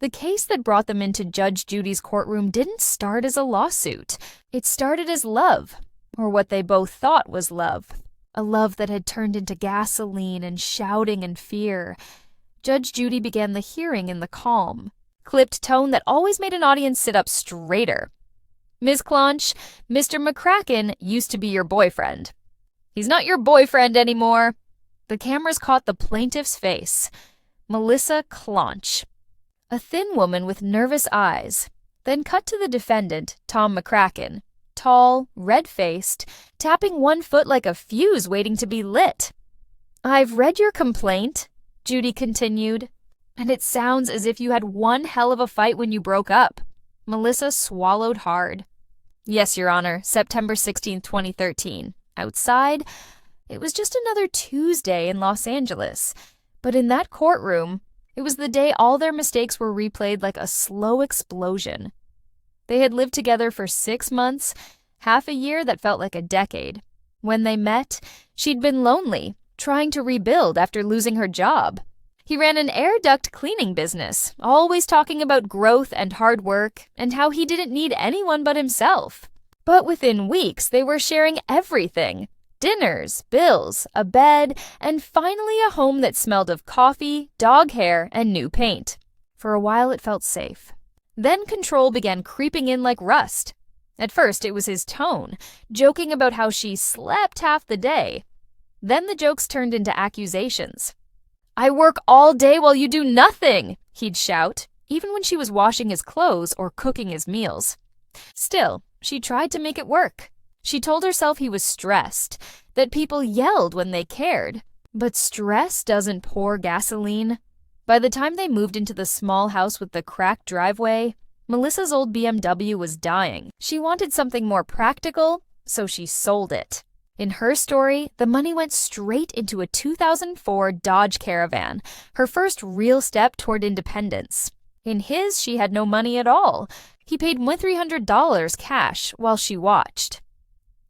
The case that brought them into Judge Judy's courtroom didn't start as a lawsuit. It started as love, or what they both thought was love. A love that had turned into gasoline and shouting and fear. Judge Judy began the hearing in the calm, clipped tone that always made an audience sit up straighter. "Ms. Clonch, Mr. McCracken used to be your boyfriend. He's not your boyfriend anymore." The cameras caught the plaintiff's face, Melissa Clonch, a thin woman with nervous eyes, then cut to the defendant, Tom McCracken, tall, red-faced, tapping one foot like a fuse waiting to be lit. "I've read your complaint," Judy continued, "and it sounds as if you had one hell of a fight when you broke up." Melissa swallowed hard. "Yes, Your Honor, September 16, 2013. Outside, it was just another Tuesday in Los Angeles. But in that courtroom, it was the day all their mistakes were replayed like a slow explosion. They had lived together for 6 months, half a year that felt like a decade. When they met, she'd been lonely, trying to rebuild after losing her job. He ran an air duct cleaning business, always talking about growth and hard work and how he didn't need anyone but himself. But within weeks, they were sharing everything. Dinners, bills, a bed, and finally a home that smelled of coffee, dog hair, and new paint. For a while it felt safe. Then control began creeping in like rust. At first it was his tone, joking about how she slept half the day. Then the jokes turned into accusations. "I work all day while you do nothing," he'd shout, even when she was washing his clothes or cooking his meals. Still, she tried to make it work. She told herself he was stressed, that people yelled when they cared. But stress doesn't pour gasoline. By the time they moved into the small house with the cracked driveway, Melissa's old BMW was dying. She wanted something more practical, so she sold it. In her story, the money went straight into a 2004 Dodge Caravan, her first real step toward independence. In his, she had no money at all. He paid $300 cash while she watched.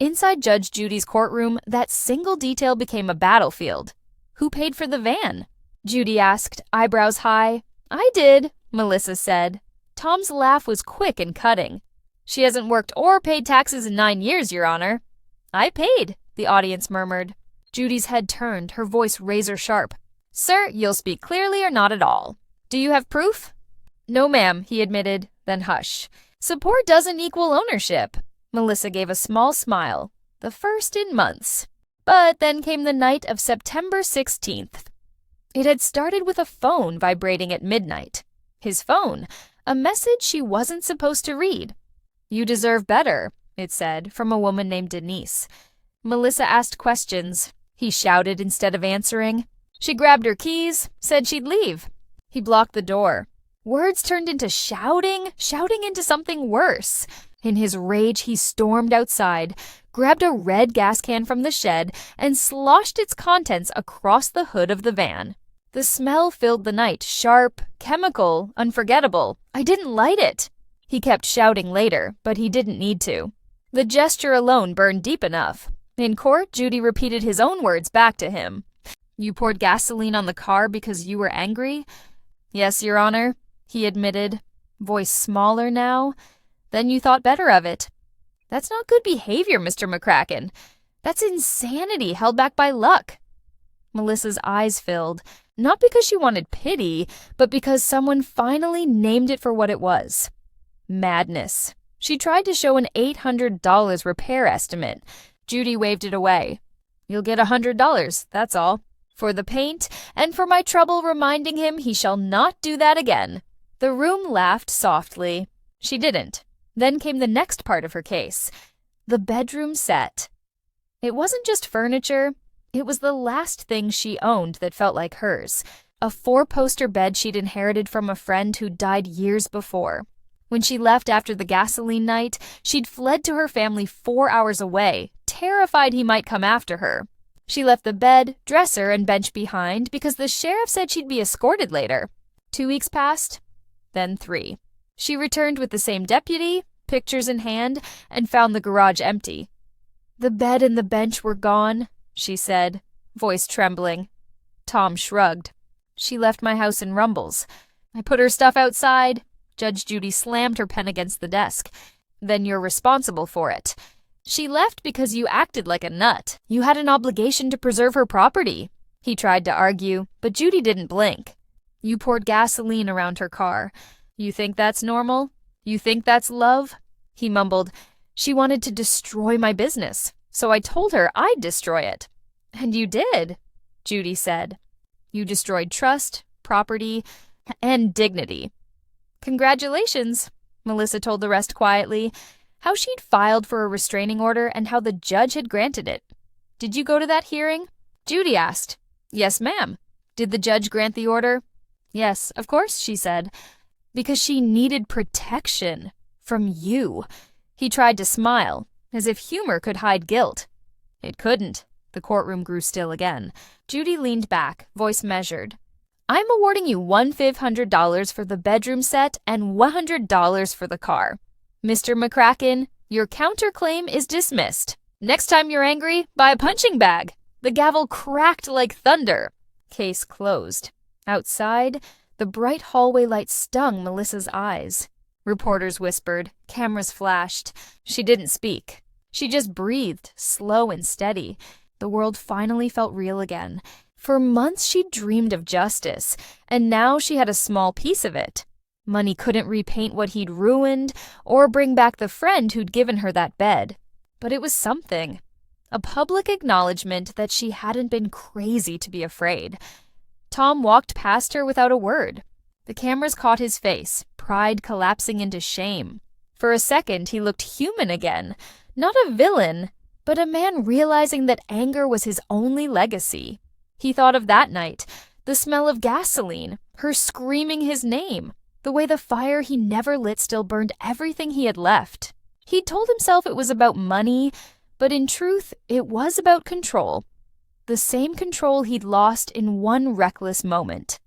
Inside Judge Judy's courtroom, that single detail became a battlefield. "Who paid for the van?" Judy asked, eyebrows high. "I did," Melissa said. Tom's laugh was quick and cutting. "She hasn't worked or paid taxes in 9 years, Your Honor." "I paid," the audience murmured. Judy's head turned, her voice razor-sharp. "Sir, you'll speak clearly or not at all. Do you have proof?" "No, ma'am," he admitted, then hush. "Support doesn't equal ownership." Melissa gave a small smile, the first in months. But then came the night of September 16th. It had started with a phone vibrating at midnight. His phone, a message she wasn't supposed to read. "You deserve better," it said, from a woman named Denise. Melissa asked questions. He shouted instead of answering. She grabbed her keys, said she'd leave. He blocked the door. Words turned into shouting into something worse. In his rage, he stormed outside, grabbed a red gas can from the shed, and sloshed its contents across the hood of the van. The smell filled the night, sharp, chemical, unforgettable. "I didn't light it." He kept shouting later, but he didn't need to. The gesture alone burned deep enough. In court, Judy repeated his own words back to him. "You poured gasoline on the car because you were angry?" "Yes, Your Honor," he admitted, voice smaller now. "Then you thought better of it." "That's not good behavior, Mr. McCracken. That's insanity held back by luck." Melissa's eyes filled, not because she wanted pity, but because someone finally named it for what it was. Madness. She tried to show an $800 repair estimate. Judy waved it away. "You'll get $100, that's all. For the paint, and for my trouble reminding him he shall not do that again." The room laughed softly. She didn't. Then came the next part of her case. The bedroom set. It wasn't just furniture. It was the last thing she owned that felt like hers. A 4-poster bed she'd inherited from a friend who died years before. When she left after the gasoline night, she'd fled to her family 4 hours away, terrified he might come after her. She left the bed, dresser, and bench behind because the sheriff said she'd be escorted later. 2 weeks passed, then 3. She returned with the same deputy, pictures in hand, and found the garage empty. "The bed and the bench were gone," she said, voice trembling. Tom shrugged. "She left my house in rumbles. I put her stuff outside. Judge Judy slammed her pen against the desk. Then you're responsible for it. She left because you acted like a nut. You had an obligation to preserve her property. He tried to argue, but Judy didn't blink. You poured gasoline around her car. You think that's normal? You think that's love? He mumbled. She wanted to destroy my business, so I told her I'd destroy it. And you did, Judy said. You destroyed trust, property, and dignity. Congratulations, Melissa told the rest quietly, how she'd filed for a restraining order and how the judge had granted it. Did you go to that hearing? Judy asked. Yes, ma'am. Did the judge grant the order? Yes, of course, she said. Because she needed protection from you. He tried to smile, as if humor could hide guilt. It couldn't. The courtroom grew still again. Judy leaned back, voice measured. I'm awarding you $1,500 for the bedroom set and $100 for the car. Mr. McCracken, your counterclaim is dismissed. Next time you're angry, buy a punching bag. The gavel cracked like thunder. Case closed. Outside, the bright hallway light stung Melissa's eyes. Reporters whispered, cameras flashed. She didn't speak. She just breathed, slow and steady. The world finally felt real again. For months she'd dreamed of justice, and now she had a small piece of it. Money couldn't repaint what he'd ruined, or bring back the friend who'd given her that bed. But it was something. A public acknowledgement that she hadn't been crazy to be afraid. Tom walked past her without a word. The cameras caught his face, pride collapsing into shame. For a second, he looked human again. Not a villain, but a man realizing that anger was his only legacy. He thought of that night, the smell of gasoline, her screaming his name, the way the fire he never lit still burned everything he had left. He'd told himself it was about money, but in truth, it was about control. The same control he'd lost in one reckless moment.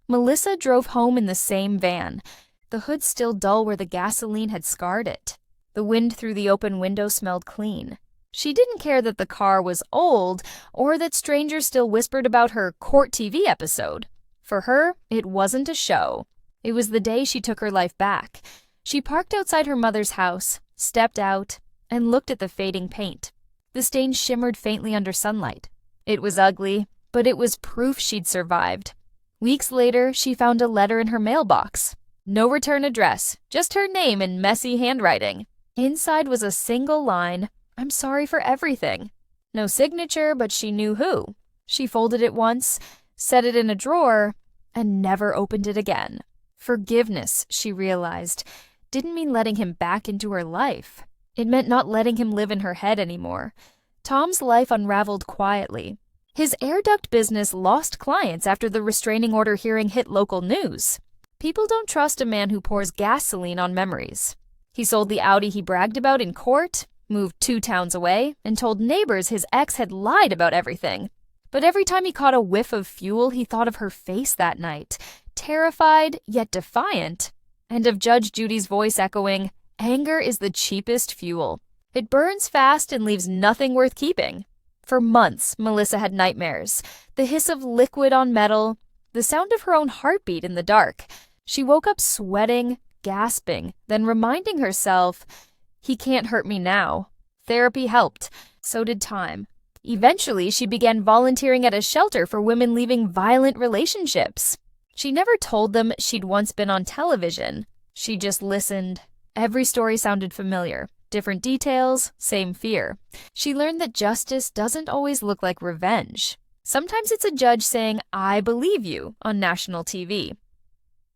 Melissa drove home in the same van, the hood still dull where the gasoline had scarred it. The wind through the open window smelled clean. She didn't care that the car was old or that strangers still whispered about her court TV episode. For her, it wasn't a show. It was the day she took her life back. She parked outside her mother's house, stepped out, and looked at the fading paint. The stain shimmered faintly under sunlight. It was ugly, but it was proof she'd survived. Weeks later, she found a letter in her mailbox. No return address, just her name in messy handwriting. Inside was a single line, I'm sorry for everything. No signature, but she knew who. She folded it once, set it in a drawer, and never opened it again. Forgiveness, she realized, didn't mean letting him back into her life. It meant not letting him live in her head anymore. Tom's life unraveled quietly. His air duct business lost clients after the restraining order hearing hit local news. People don't trust a man who pours gasoline on memories. He sold the Audi he bragged about in court, moved 2 towns away, and told neighbors his ex had lied about everything. But every time he caught a whiff of fuel, he thought of her face that night, terrified yet defiant, and of Judge Judy's voice echoing, anger is the cheapest fuel. It burns fast and leaves nothing worth keeping. For months, Melissa had nightmares. The hiss of liquid on metal, the sound of her own heartbeat in the dark. She woke up sweating, gasping, then reminding herself, he can't hurt me now. Therapy helped. So did time. Eventually, she began volunteering at a shelter for women leaving violent relationships. She never told them she'd once been on television. She just listened. Every story sounded familiar. Different details, same fear. She learned that justice doesn't always look like revenge. Sometimes it's a judge saying, I believe you, on national TV.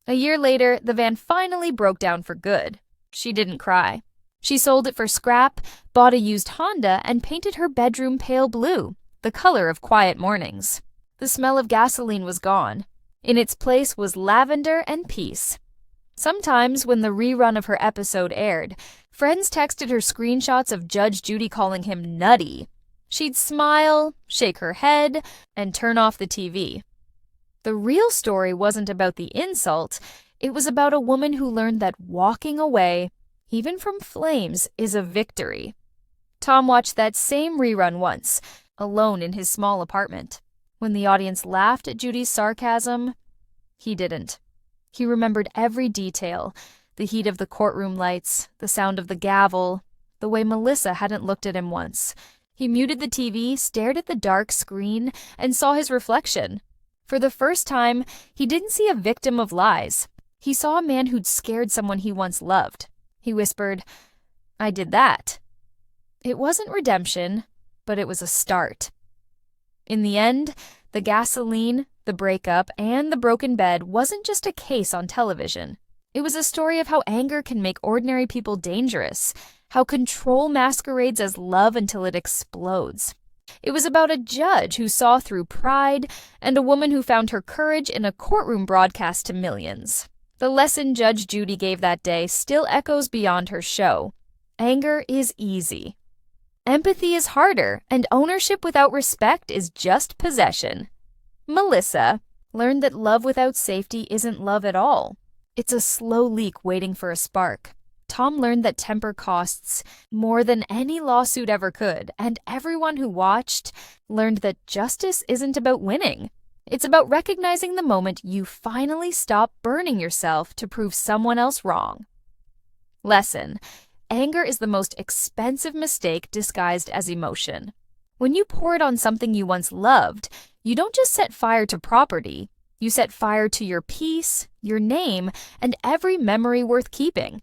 A year later, the van finally broke down for good. She didn't cry. She sold it for scrap, bought a used Honda, and painted her bedroom pale blue, the color of quiet mornings. The smell of gasoline was gone. In its place was lavender and peace. Sometimes, when the rerun of her episode aired, friends texted her screenshots of Judge Judy calling him nutty. She'd smile, shake her head, and turn off the TV. The real story wasn't about the insult. It was about a woman who learned that walking away, even from flames, is a victory. Tom watched that same rerun once, alone in his small apartment. When the audience laughed at Judy's sarcasm, he didn't. He remembered every detail: the heat of the courtroom lights, the sound of the gavel, the way Melissa hadn't looked at him once. He muted the TV, stared at the dark screen, and saw his reflection. For the first time, he didn't see a victim of lies. He saw a man who'd scared someone he once loved. He whispered, "I did that." It wasn't redemption, but it was a start. In the end, the gasoline, the breakup, and the broken bed wasn't just a case on television. It was a story of how anger can make ordinary people dangerous, how control masquerades as love until it explodes. It was about a judge who saw through pride and a woman who found her courage in a courtroom broadcast to millions. The lesson Judge Judy gave that day still echoes beyond her show. Anger is easy. Empathy is harder, and ownership without respect is just possession. Melissa learned that love without safety isn't love at all. It's a slow leak waiting for a spark. Tom learned that temper costs more than any lawsuit ever could, and everyone who watched learned that justice isn't about winning. It's about recognizing the moment you finally stop burning yourself to prove someone else wrong. Lesson: anger is the most expensive mistake disguised as emotion. When you pour it on something you once loved, you don't just set fire to property. You set fire to your peace, your name, and every memory worth keeping.